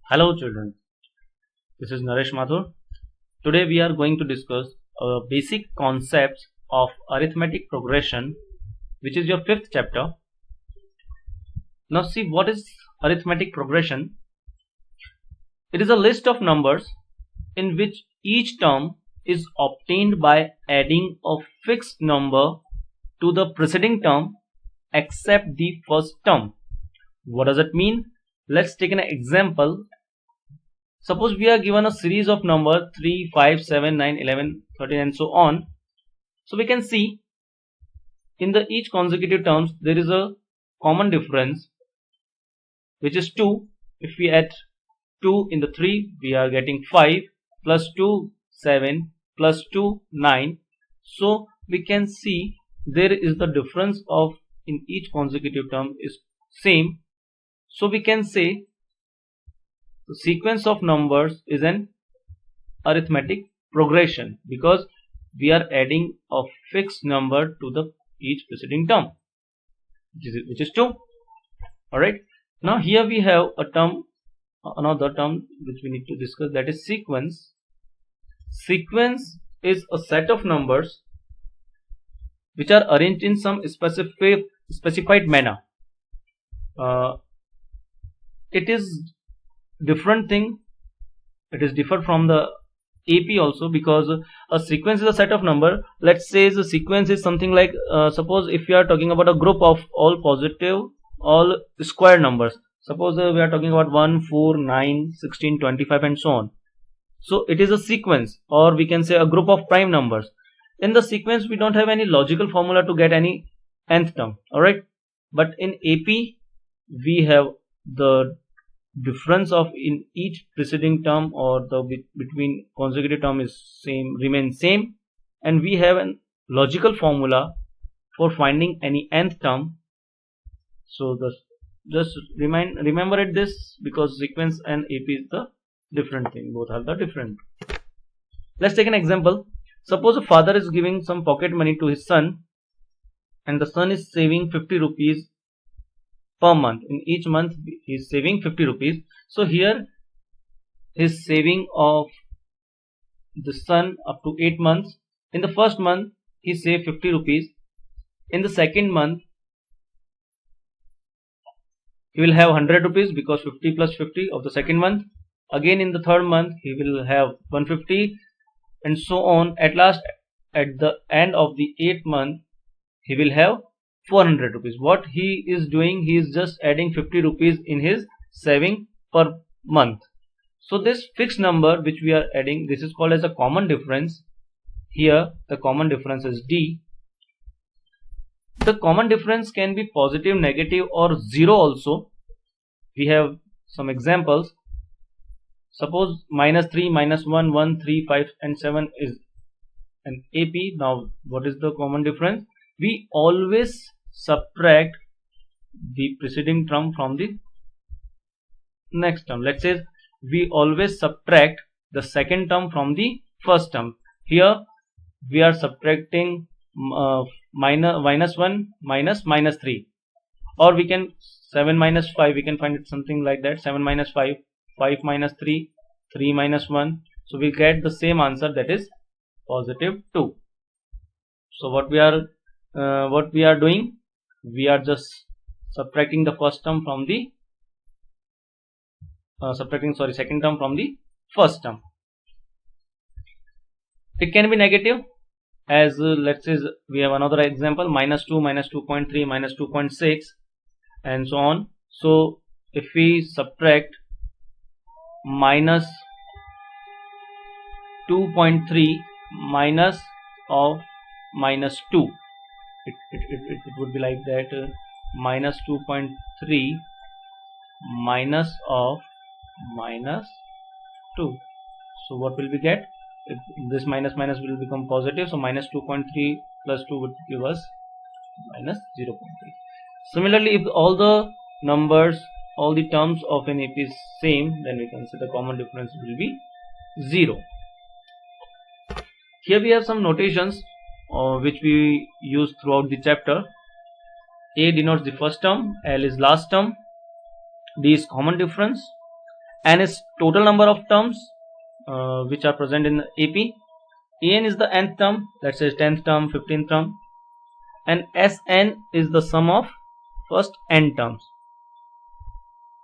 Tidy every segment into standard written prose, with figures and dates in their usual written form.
Hello children, this is Naresh Mathur. Today we are going to discuss basic concepts of arithmetic progression, which is your fifth chapter. Now see, what is arithmetic progression? It is a list of numbers in which each term is obtained by adding a fixed number to the preceding term except the first term. What does it mean? Let's take an example. Suppose we are given a series of number 3, 5, 7, 9, 11, 13 and so on. So we can see in the each consecutive terms there is a common difference, which is 2. If we add 2 in the 3, we are getting 5 plus 2, 7 plus 2, 9. So we can see there is the difference of in each consecutive term is same. So we can say the sequence of numbers is an arithmetic progression because we are adding a fixed number to the each preceding term, which is 2. Alright, now here we have a term, another term which we need to discuss, that is sequence. Sequence is a set of numbers which are arranged in some specified manner. It is different thing. It is different from the AP also, because a sequence is a set of number. Let's say the sequence is something like suppose if we are talking about a group of all positive, all square numbers. Suppose we are talking about 1, 4, 9, 16, 25 and so on. So it is a sequence, or we can say a group of prime numbers. In the sequence we don't have any logical formula to get any nth term. Alright, but in AP we have the difference of in each preceding term or the between consecutive term is remains same, and we have a logical formula for finding any nth term. So just remember it this, because sequence and AP is the different thing, both are the different. Let's take an example. Suppose a father is giving some pocket money to his son, and the son is saving 50 rupees per month. In each month he is saving 50 rupees. So here his saving of the son up to 8 months. In the first month he saved 50 rupees. In the second month he will have 100 rupees, because 50 plus 50 of the second month. Again in the third month he will have 150 and so on. At last, at the end of the 8th month, he will have 400 rupees. What he is doing, he is just adding 50 rupees in his saving per month. So this fixed number which we are adding, this is called as a common difference. Here the common difference is D. The common difference can be positive, negative or 0 also. We have some examples. Suppose -3, -1, 1, 3, 5 and 7 is an AP. Now what is the common difference? We always subtract the preceding term from the next term. Let's say we always subtract the second term from the first term. Here we are subtracting -1 minus -3, or we can 7 minus 5, we can find it something like that. 7 minus 5, 5 minus 3, 3 minus 1. So we get the same answer, that is positive 2. So what we are doing, we are just subtracting the first term from the second term from the first term. It can be negative, as let's say we have another example, -2, -2.3, -2.6 and so on. So if we subtract minus 2.3 minus of -2, it would be like that, minus 2.3 minus of -2. So what will we get? This minus will become positive, so minus 2.3 plus 2 would give us minus 0.3. Similarly, if all the numbers, all the terms of an AP is same, then we can say the common difference will be 0. Here we have some notations which we use throughout the chapter. A denotes the first term, L is last term, D is common difference, N is total number of terms which are present in AP, AN is the nth term, let's say 10th term, 15th term, and SN is the sum of first n terms.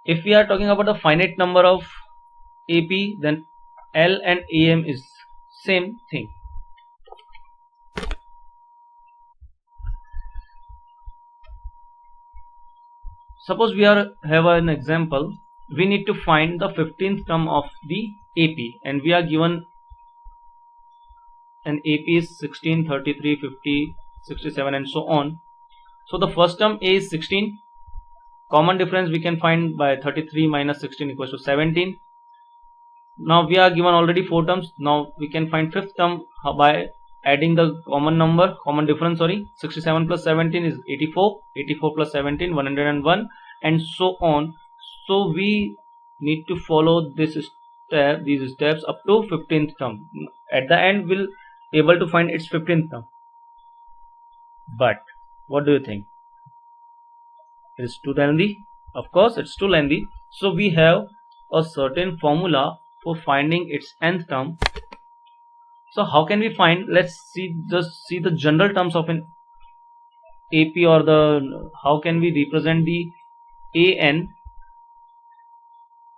If we are talking about the finite number of AP, then L and AM is same thing. Suppose we have an example. We need to find the 15th term of the AP, and we are given an AP is 16, 33, 50, 67 and so on. So the first term A is 16. Common difference we can find by 33 minus 16 equals to 17. Now we are given already 4 terms. Now we can find 5th term by adding the common difference, 67 plus 17 is 84, 84 plus 17 101 and so on. So we need to follow these steps up to 15th term. At the end we'll able to find its 15th term. But what do you think? It is too lengthy? Of course it's too lengthy. So we have a certain formula for finding its nth term. So how can we find? Let's see the general terms of an AP, or how can we represent the AN.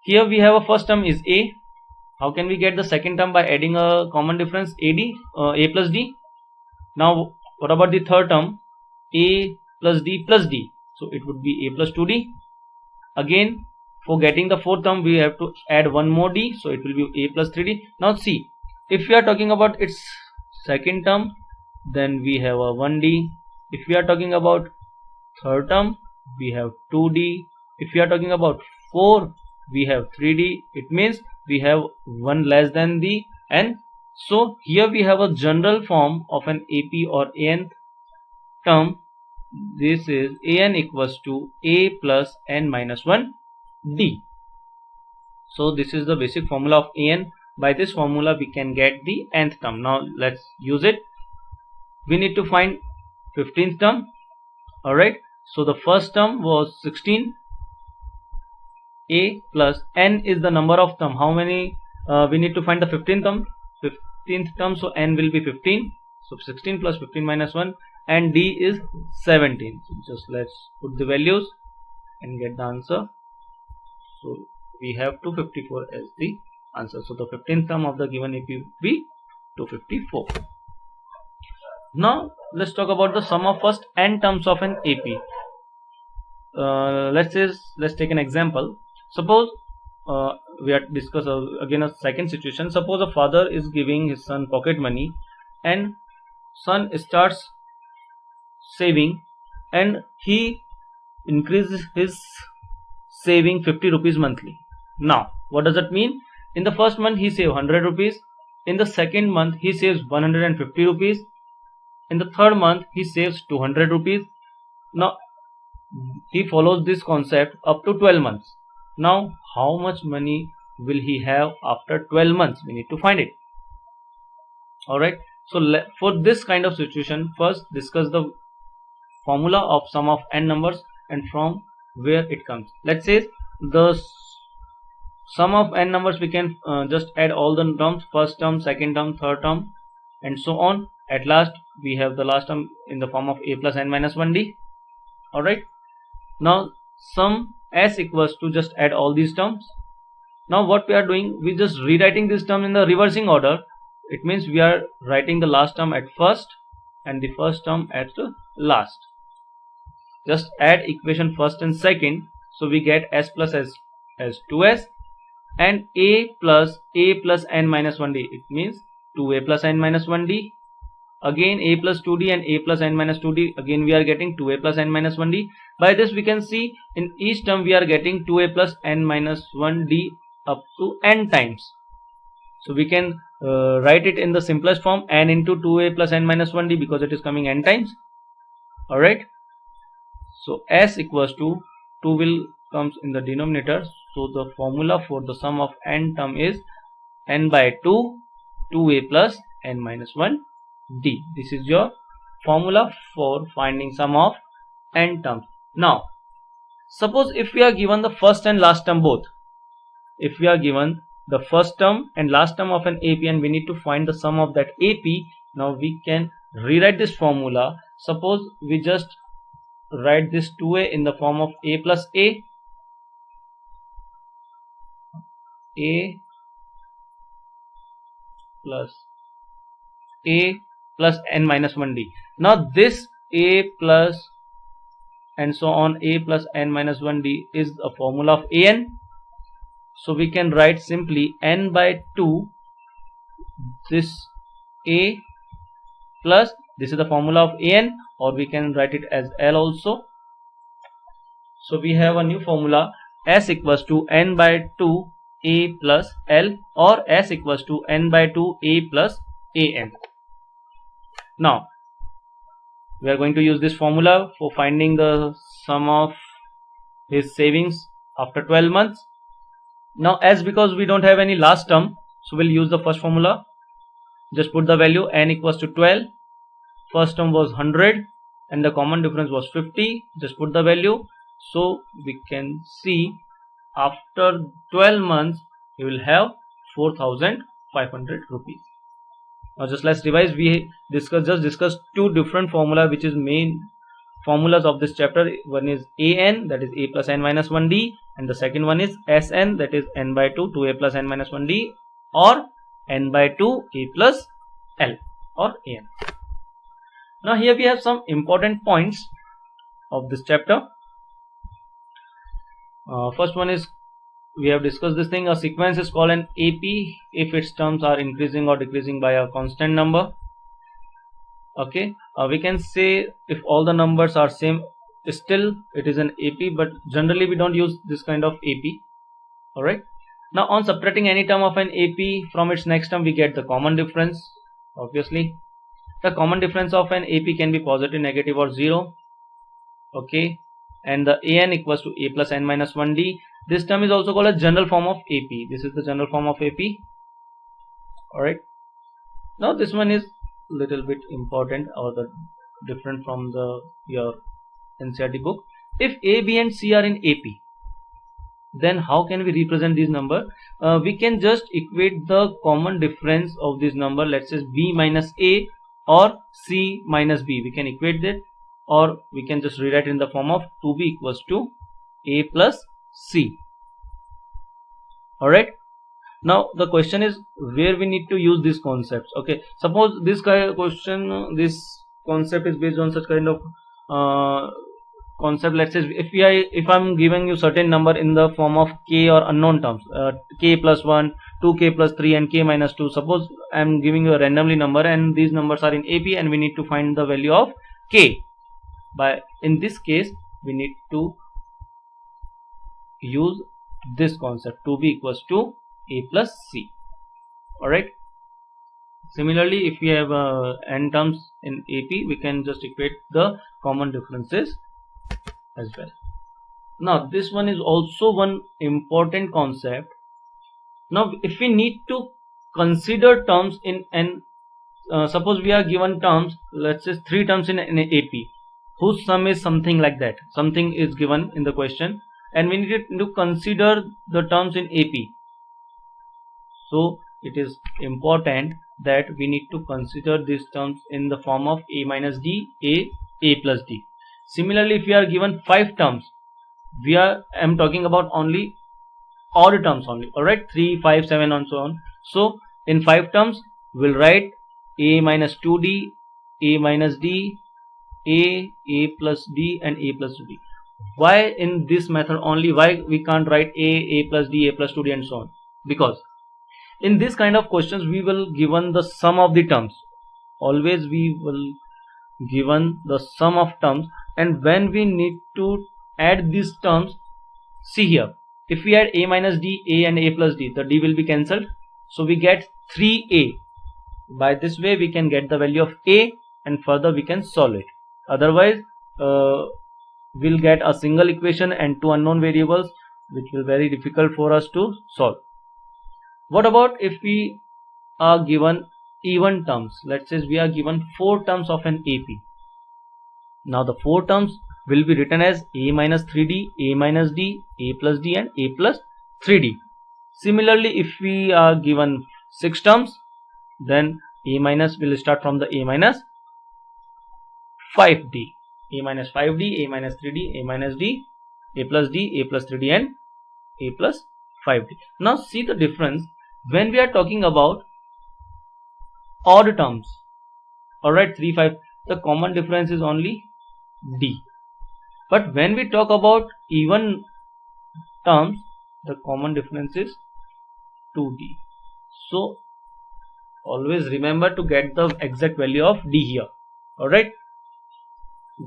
Here we have a first term is A. How can we get the second term? By adding a common difference A plus D. Now what about the third term? A plus D plus D. So it would be A plus 2D. Again, for getting the fourth term we have to add one more D, so it will be A plus 3D. Now see, if we are talking about its second term, then we have a 1D. If we are talking about third term, we have 2D. If we are talking about 4, we have 3D. It means we have one less than the n. So here we have a general form of an AP or AN term. This is AN equals to A plus n minus 1 D. So this is the basic formula of AN. By this formula we can get the nth term. Now let's use it. We need to find 15th term. Alright, so the first term was 16. A plus n is the number of term. How many? We need to find the 15th term. 15th term, so n will be 15. So 16 plus 15 minus 1, and D is 17. So just let's put the values and get the answer. So we have 254 as the answer. So the 15th term of the given AP will be 254. Now let's talk about the sum of first n terms of an AP. Let's take an example. Suppose we are discuss again a second situation. Suppose a father is giving his son pocket money, and son starts saving, and he increases his saving 50 rupees monthly. Now what does that mean? In the first month he saves 100 rupees. In the second month he saves 150 rupees. In the third month he saves 200 rupees. Now he follows this concept up to 12 months. Now how much money will he have after 12 months? We need to find it. Alright, so for this kind of situation, first discuss the formula of sum of n numbers and from where it comes. Let's say the sum of n numbers, we can just add all the terms, first term, second term, third term and so on. At last we have the last term in the form of A plus n minus 1D. Alright, now sum S equals to just add all these terms. Now what we are doing, we just rewriting this term in the reversing order. It means we are writing the last term at first and the first term at the last. Just add equation first and second, so we get S plus S as 2S and A plus n minus 1D. It means 2A plus n minus 1D. Again A plus 2D and A plus n minus 2D. Again we are getting 2A plus n minus 1D. By this we can see in each term we are getting 2A plus n minus 1D up to n times. So we can write it in the simplest form, n into 2A plus n minus 1D, because it is coming n times. Alright, so S equals to 2 will comes in the denominator. So the formula for the sum of n term is n by 2, 2A plus n minus 1 D. This is your formula for finding sum of n terms. Now Suppose if we are given the first and last term both, if we are given the first term and last term of an AP and we need to find the sum of that AP, now we can rewrite this formula. Suppose we just write this 2a in the form of a plus a plus n minus 1d. Now this a plus and so on, a plus n minus 1d is a formula of an. So we can write simply n by 2 this a plus, this is the formula of an, or we can write it as L also. So we have a new formula, S equals to n by 2 a plus L, or S equals to n by 2 a plus an. Now we are going to use this formula for finding the sum of his savings after 12 months. Now as because we don't have any last term, so we'll use the first formula. Just put the value, n equals to 12, first term was 100 and the common difference was 50. Just put the value. So we can see after 12 months you will have 4,500 rupees. Now just let's revise. We discussed two different formula which is main formulas of this chapter. One is an, that is a plus n minus 1d, and the second one is Sn, that is n by 2 2a plus n minus 1d, or n by 2 a plus L, or an. Now here we have some important points of this chapter. First one is, we have discussed this thing, a sequence is called an AP if its terms are increasing or decreasing by a constant number. Okay, we can say if all the numbers are same, still it is an AP, but generally we don't use this kind of AP. Alright, now on subtracting any term of an AP from its next term, we get the common difference. Obviously the common difference of an AP can be positive, negative, or 0. Okay, and the an equals to a plus n minus 1d. This term is also called a general form of AP. This is the general form of AP. Alright, now this one is little bit important, or the different from the your NCERT book. If A, B and C are in AP, then how can we represent these number? We can just equate the common difference of this number, let's say B minus A or C minus B. We can equate that, or we can just rewrite in the form of 2B equals to A plus C. Alright, now the question is where we need to use these concepts. Okay, suppose this kind of question, this concept is based on such kind of concept. Let's say if I'm giving you certain number in the form of k or unknown terms, k plus 1, 2k plus 3 and k minus 2. Suppose I'm giving you a randomly number and these numbers are in AP and we need to find the value of k. By in this case we need to use this concept, 2b equals to a plus c. Alright, similarly if we have n terms in AP, we can just equate the common differences as well. Now this one is also one important concept. Now if we need to consider terms in n, suppose we are given terms, let's say 3 terms in an AP whose sum is something like that, something is given in the question, and we need to consider the terms in AP. So it is important that we need to consider these terms in the form of a minus d, a plus d. Similarly, if we are given 5 terms, I'm talking about only odd terms only. Alright, 3, 5, 7 and so on. So in 5 terms we'll write a minus 2d, a minus d, a plus d and a plus d. Why in this method only? Why we can't write a plus d, a plus 2d and so on? Because in this kind of questions we will given the sum of the terms. Always we will given the sum of terms, and when we need to add these terms, see here, if we add a minus d, a and a plus d, the d will be cancelled, so we get 3a. By this way we can get the value of a and further we can solve it. Otherwise we'll get a single equation and 2 unknown variables, which will be very difficult for us to solve. What about if we are given even terms? Let's say we are given 4 terms of an AP. Now the 4 terms will be written as a minus 3d, a minus d, a plus d and a plus 3d. Similarly, if we are given 6 terms, then a minus will start from the a minus 5d, a minus 5d, a minus 3d, a minus d, a plus d, a plus 3d and a plus 5d. Now see the difference when we are talking about odd terms. Alright, 3, 5, the common difference is only d. But when we talk about even terms, the common difference is 2d. So always remember to get the exact value of d here. Alright,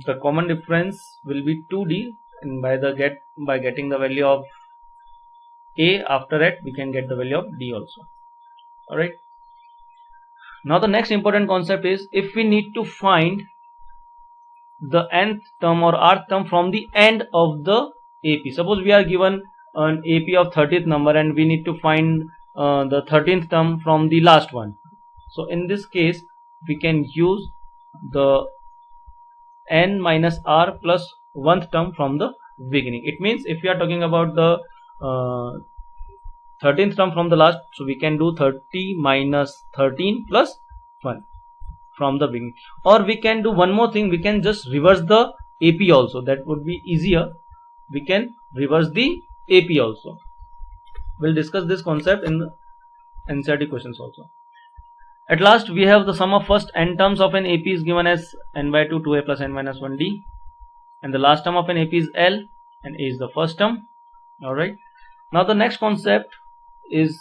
the common difference will be 2d, and by getting the value of a, after that we can get the value of d also. Alright, now the next important concept is if we need to find the nth term or rth term from the end of the AP. Suppose we are given an AP of 30th number and we need to find the 13th term from the last one. So in this case we can use the n minus r plus 1th term from the beginning. It means if we are talking about the 13th term from the last, so we can do 30 minus 13 plus 1 from the beginning. Or we can do one more thing, we can just reverse the AP also. That would be easier. We can reverse the AP also. We'll discuss this concept in the NCERT questions also. At last, we have the sum of first n terms of an AP is given as n by 2, 2a plus n minus 1d, and the last term of an AP is L, and a is the first term. Alright, now the next concept is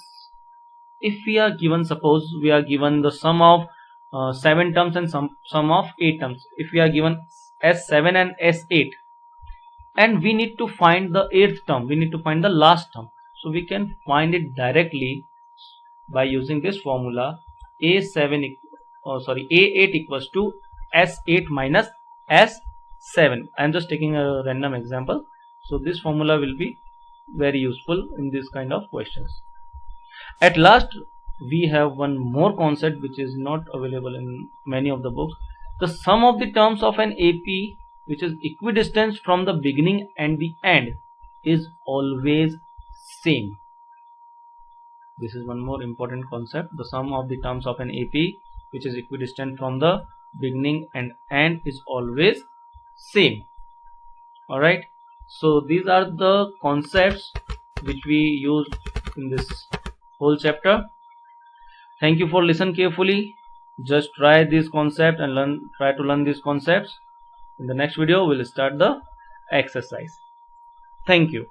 if we are given, suppose we are given the sum of 7 terms and sum of 8 terms. If we are given S7 and S8 and we need to find the 8th term, we need to find the last term, so we can find it directly by using this formula. A8 equals to S8 minus S7. I am just taking a random example, so this formula will be very useful in this kind of questions. At last, we have one more concept which is not available in many of the books. The sum of the terms of an AP which is equidistant from the beginning and the end is always same. This is one more important concept. The sum of the terms of an AP which is equidistant from the beginning and end is always same. Alright, so these are the concepts which we use in this whole chapter. Thank you for listening carefully. Just try this concept and try to learn these concepts. In the next video, we'll start the exercise. Thank you.